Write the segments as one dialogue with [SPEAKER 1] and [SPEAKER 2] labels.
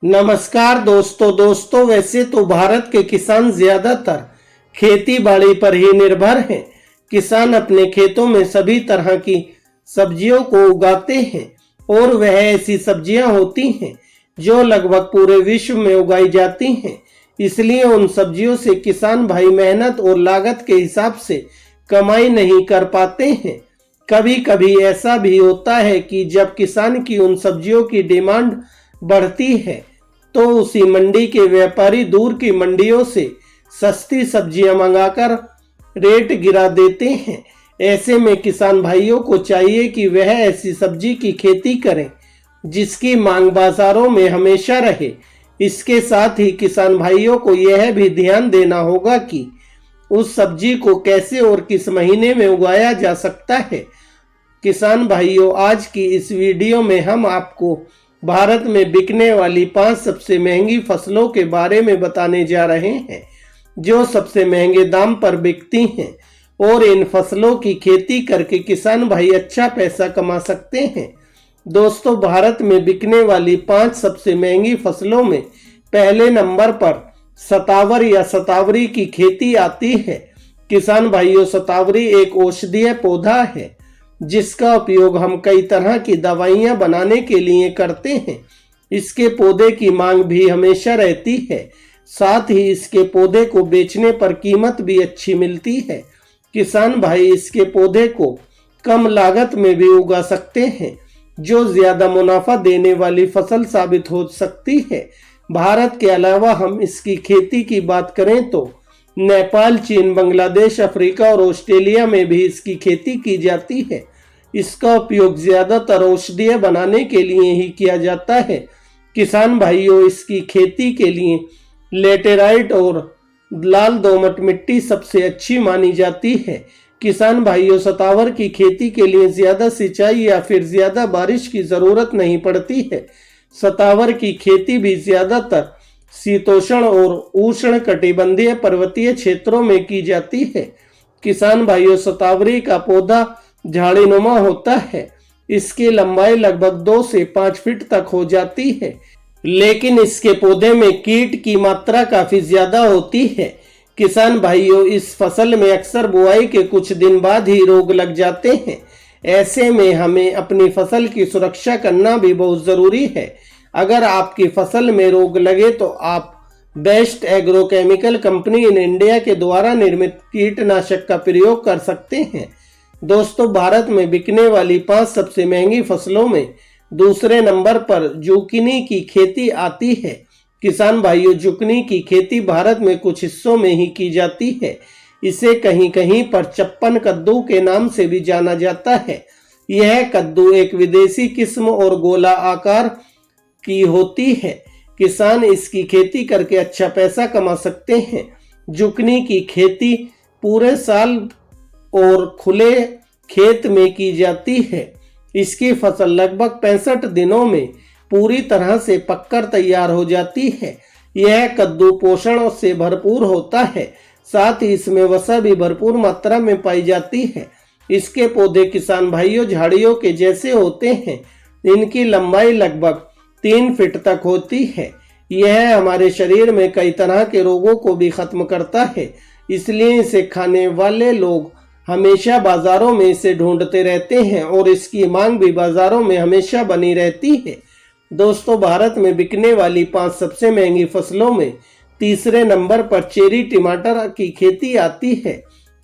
[SPEAKER 1] नमस्कार दोस्तों वैसे तो भारत के किसान ज्यादातर खेती बाड़ी पर ही निर्भर हैं। किसान अपने खेतों में सभी तरह की सब्जियों को उगाते हैं और वह ऐसी सब्जियां होती हैं जो लगभग पूरे विश्व में उगाई जाती हैं। इसलिए उन सब्जियों से किसान भाई मेहनत और लागत के हिसाब से कमाई नहीं कर पाते हैं। कभी कभी ऐसा भी होता है कि जब किसान की उन सब्जियों की डिमांड बढ़ती है तो उसी मंडी के व्यापारी दूर की मंडियों से सस्ती सब्जियां मंगाकर रेट गिरा देते हैं। ऐसे में किसान भाइयों को चाहिए कि वह ऐसी सब्जी की खेती करें जिसकी मांग बाजारों में हमेशा रहे। इसके साथ ही किसान भाइयों को यह भी ध्यान देना होगा कि उस सब्जी को कैसे और किस महीने में उगाया जा सकता है। किसान भाइयों, आज की इस वीडियो में हम आपको भारत में बिकने वाली 5 सबसे महंगी फसलों के बारे में बताने जा रहे हैं जो सबसे महंगे दाम पर बिकती हैं और इन फसलों की खेती करके किसान भाई अच्छा पैसा कमा सकते हैं। दोस्तों, भारत में बिकने वाली 5 सबसे महंगी फसलों में पहले नंबर पर सतावर या सतावरी की खेती आती है। किसान भाइयों, सतावरी एक औषधीय पौधा है जिसका उपयोग हम कई तरह की दवाइयां बनाने के लिए करते हैं। इसके पौधे की मांग भी हमेशा रहती है, साथ ही इसके पौधे को बेचने पर कीमत भी अच्छी मिलती है। किसान भाई इसके पौधे को कम लागत में भी उगा सकते हैं जो ज्यादा मुनाफा देने वाली फसल साबित हो सकती है। भारत के अलावा हम इसकी खेती की बात करें तो नेपाल, चीन, बांग्लादेश, अफ्रीका और ऑस्ट्रेलिया में भी इसकी खेती की जाती है। इसका उपयोग ज्यादातर औषधियां बनाने के लिए ही किया जाता है। किसान भाइयों, इसकी खेती के लिए लेटेराइट और लाल दोमट मिट्टी सबसे अच्छी मानी जाती है। किसान भाइयों, सतावर की खेती के लिए ज्यादा सिंचाई या फिर ज्यादा बारिश की जरूरत नहीं पड़ती है। सतावर की खेती भी ज्यादातर शीतोष्ण और उष्ण कटिबंधीय पर्वतीय क्षेत्रों में की जाती है। किसान भाइयों, सतावरी का पौधा झाड़ीनुमा होता है। इसकी लंबाई लगभग 2 से 5 फीट तक हो जाती है, लेकिन इसके पौधे में कीट की मात्रा काफी ज्यादा होती है। किसान भाइयों, इस फसल में अक्सर बुआई के कुछ दिन बाद ही रोग लग जाते हैं। ऐसे में हमें अपनी फसल की सुरक्षा करना भी बहुत जरूरी है। अगर आपकी फसल में रोग लगे तो आप best agrochemical company in India के द्वारा निर्मित कीटनाशक का प्रयोग कर सकते हैं। दोस्तों, भारत में बिकने वाली 5 सबसे महंगी फसलों में दूसरे नंबर पर जुकीनी की खेती आती है। किसान भाइयों, जुकीनी की खेती भारत में कुछ हिस्सों में ही की जाती है। इसे कहीं कहीं पर चप्पन कद्दू के नाम से भी जाना जाता है। यह कद्दू एक विदेशी किस्म और गोला आकार की होती है। किसान इसकी खेती करके अच्छा पैसा कमा सकते हैं। जुकीनी की खेती पूरे साल और खुले खेत में की जाती है। इसकी फसल लगभग 65 दिनों में पूरी तरह से पककर तैयार हो जाती है। यह कद्दू पोषण से भरपूर होता है, साथ ही इसमें वसा भी भरपूर मात्रा में पाई जाती है। इसके पौधे किसान भाइयों झाड़ियों के जैसे होते हैं। इनकी लंबाई लगभग 3 फीट तक होती है। यह हमारे शरीर में कई तरह के रोगों को भी खत्म करता है, इसलिए इसे खाने वाले लोग हमेशा बाजारों में इसे ढूंढते रहते हैं और इसकी मांग भी बाजारों में हमेशा बनी रहती है। दोस्तों, भारत में बिकने वाली 5 सबसे महंगी फसलों में तीसरे नंबर पर चेरी टमाटर की खेती आती है।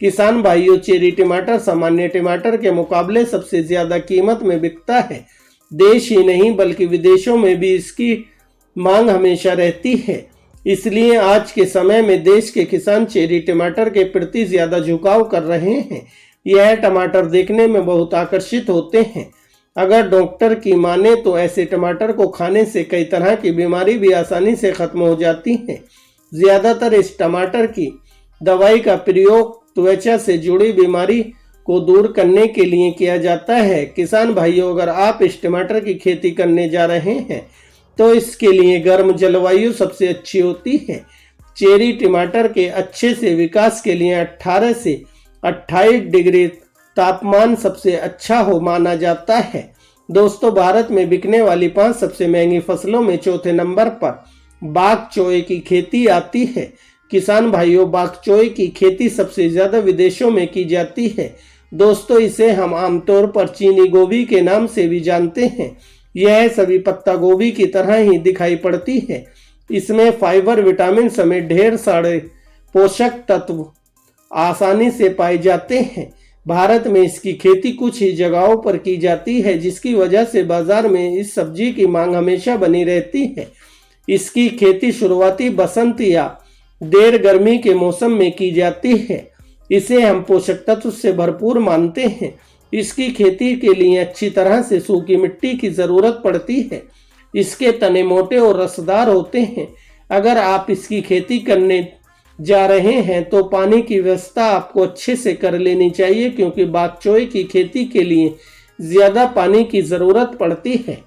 [SPEAKER 1] किसान भाइयों, चेरी टमाटर सामान्य टमाटर के मुकाबले सबसे ज्यादा कीमत में बिकता है। देश ही नहीं बल्कि विदेशों में भी इसकी मांग हमेशा रहती है। इसलिए आज के समय में देश के किसान चेरी टमाटर के प्रति ज्यादा झुकाव कर रहे हैं। यह टमाटर देखने में बहुत आकर्षित होते हैं। अगर डॉक्टर की माने तो ऐसे टमाटर को खाने से कई तरह की बीमारी भी आसानी से खत्म हो जाती हैं। ज्यादातर इस टमाटर की दवाई का प्रयोग त्वचा से जुड़ी बीमारी को दूर करने के लिए किया जाता है। किसान भाइयों, अगर आप इस टमाटर की खेती करने जा रहे हैं तो इसके लिए गर्म जलवायु सबसे अच्छी होती है। चेरी टमाटर के अच्छे से विकास के लिए 18 से 28 डिग्री तापमान सबसे अच्छा हो माना जाता है। दोस्तों, भारत में बिकने वाली 5 सबसे महंगी फसलों में चौथे नंबर पर बाग चोए की खेती आती है। किसान भाइयों, बाग चोए की खेती सबसे ज्यादा विदेशों में की जाती है। दोस्तों, इसे हम आमतौर पर चीनी गोभी के नाम से भी जानते हैं। यह सभी पत्ता गोभी की तरह ही दिखाई पड़ती है। इसमें फाइबर, विटामिन समेत ढेर सारे पोषक तत्व आसानी से पाए जाते हैं। भारत में इसकी खेती कुछ ही जगहों पर की जाती है, जिसकी वजह से बाजार में इस सब्जी की मांग हमेशा बनी रहती है। इसकी खेती शुरुआती बसंत या देर गर्मी के मौसम में की जाती है। इसे हम पोषक तत्व से भरपूर मानते हैं। इसकी खेती के लिए अच्छी तरह से सूखी मिट्टी की जरूरत पड़ती है। इसके तने मोटे और रसदार होते हैं। अगर आप इसकी खेती करने जा रहे हैं तो पानी की व्यवस्था आपको अच्छे से कर लेनी चाहिए, क्योंकि बाग चोए की खेती के लिए ज्यादा पानी की जरूरत पड़ती है।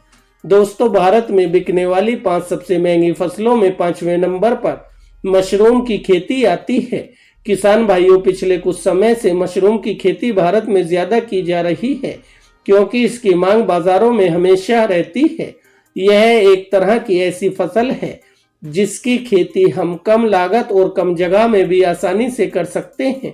[SPEAKER 1] दोस्तों, भारत में बिकने वाली 5 सबसे महंगी फसलों में 5वें नंबर पर मशरूम की खेती आती है। किसान भाइयों, पिछले कुछ समय से मशरूम की खेती भारत में ज्यादा की जा रही है, क्योंकि इसकी मांग बाजारों में हमेशा रहती है। यह एक तरह की ऐसी फसल है जिसकी खेती हम कम लागत और कम जगह में भी आसानी से कर सकते हैं।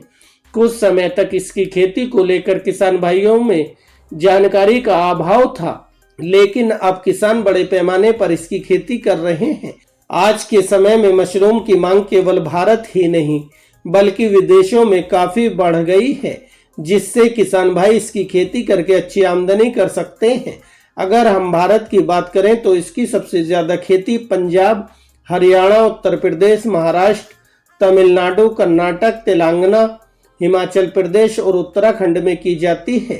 [SPEAKER 1] कुछ समय तक इसकी खेती को लेकर किसान भाइयों में जानकारी का अभाव था, लेकिन अब किसान बड़े पैमाने पर इसकी खेती कर रहे हैं। आज के समय में मशरूम की मांग केवल भारत ही नहीं बल्कि विदेशों में काफी बढ़ गई है, जिससे किसान भाई इसकी खेती करके अच्छी आमदनी कर सकते हैं। अगर हम भारत की बात करें तो इसकी सबसे ज्यादा खेती पंजाब, हरियाणा, उत्तर प्रदेश, महाराष्ट्र, तमिलनाडु, कर्नाटक, तेलंगाना, हिमाचल प्रदेश और उत्तराखंड में की जाती है।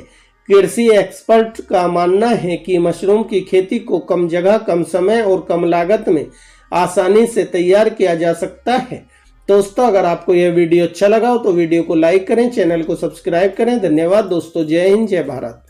[SPEAKER 1] कृषि एक्सपर्ट का मानना है कि मशरूम की खेती को कम जगह, कम समय और कम लागत में आसानी से तैयार किया जा सकता है। दोस्तों, अगर आपको यह वीडियो अच्छा लगा हो तो वीडियो को लाइक करें, चैनल को सब्सक्राइब करें। धन्यवाद दोस्तों। जय हिंद, जय भारत।